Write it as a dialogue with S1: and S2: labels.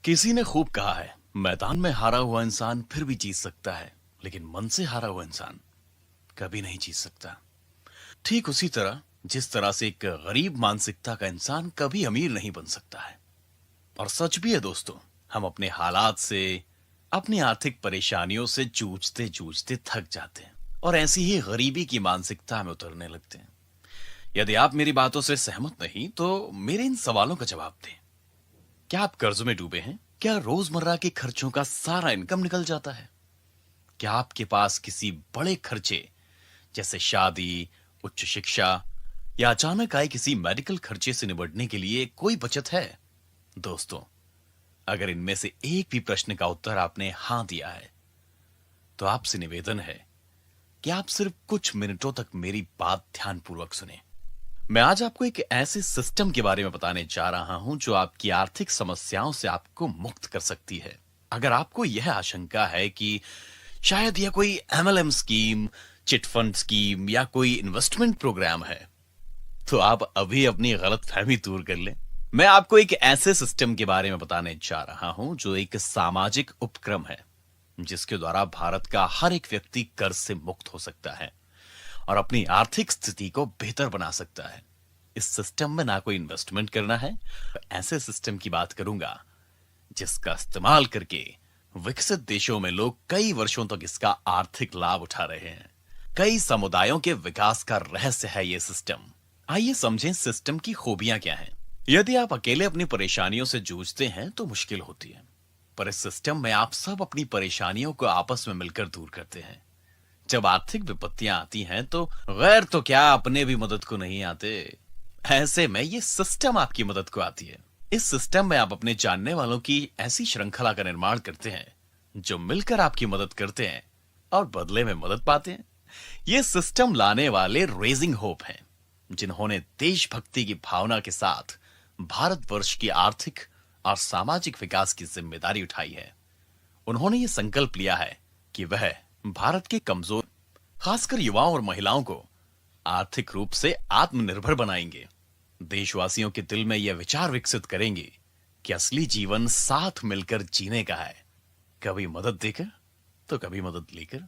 S1: किसी ने खूब कहा है, मैदान में हारा हुआ इंसान फिर भी जीत सकता है, लेकिन मन से हारा हुआ इंसान कभी नहीं जीत सकता। ठीक उसी तरह जिस तरह से एक गरीब मानसिकता का इंसान कभी अमीर नहीं बन सकता है। और सच भी है दोस्तों, हम अपने हालात से, अपनी आर्थिक परेशानियों से जूझते जूझते थक जाते हैं और ऐसी ही गरीबी की मानसिकता में उतरने लगते हैं। यदि आप मेरी बातों से सहमत नहीं तो मेरे इन सवालों का जवाब दें। क्या आप कर्ज में डूबे हैं? क्या रोजमर्रा के खर्चों का सारा इनकम निकल जाता है? क्या आपके पास किसी बड़े खर्चे जैसे शादी, उच्च शिक्षा या अचानक आए किसी मेडिकल खर्चे से निपटने के लिए कोई बचत है? दोस्तों, अगर इनमें से एक भी प्रश्न का उत्तर आपने हां दिया है तो आपसे निवेदन है कि आप सिर्फ कुछ मिनटों तक मेरी बात ध्यानपूर्वक सुने। मैं आज आपको एक ऐसे सिस्टम के बारे में बताने जा रहा हूं जो आपकी आर्थिक समस्याओं से आपको मुक्त कर सकती है। अगर आपको यह आशंका है कि शायद यह कोई MLM scheme, chit fund scheme या कोई इन्वेस्टमेंट प्रोग्राम है, तो आप अभी अपनी गलतफहमी दूर कर लें। मैं आपको एक ऐसे सिस्टम के बारे में बताने जा रहा हूं जो एक सामाजिक उपक्रम है, जिसके द्वारा भारत का हर एक व्यक्ति कर्ज से मुक्त हो सकता है और अपनी आर्थिक स्थिति को बेहतर बना सकता है। इस सिस्टम में ना कोई इन्वेस्टमेंट करना है। ऐसे सिस्टम की बात करूंगा जिसका इस्तेमाल करके विकसित देशों में लोग कई वर्षों तक इसका आर्थिक लाभ उठा रहे हैं। कई समुदायों के विकास का रहस्य है यह सिस्टम। आइए समझें सिस्टम की खूबियां क्या हैं। यदि आप अकेले अपनी परेशानियों से जूझते हैं तो मुश्किल होती है, पर इस सिस्टम में आप सब अपनी परेशानियों को आपस में मिलकर दूर करते हैं। जब आर्थिक विपत्तियां आती हैं तो गैर तो क्या अपने भी मदद को नहीं आते। ऐसे में ये सिस्टम आपकी मदद को आती है। इस सिस्टम में आप अपने जानने वालों की ऐसी श्रृंखला का निर्माण करते हैं जो मिलकर आपकी मदद करते हैं और बदले में मदद पाते हैं। ये सिस्टम लाने वाले रेजिंग होप हैं, जिन्होंने देशभक्ति की भावना के साथ भारतवर्ष की आर्थिक और सामाजिक विकास की जिम्मेदारी उठाई है। उन्होंने ये संकल्प लिया है कि वह भारत के कमजोर, खासकर युवाओं और महिलाओं को आर्थिक रूप से आत्मनिर्भर बनाएंगे। देशवासियों के दिल में यह विचार विकसित करेंगे कि असली जीवन साथ मिलकर जीने का है, कभी मदद देकर तो कभी मदद लेकर।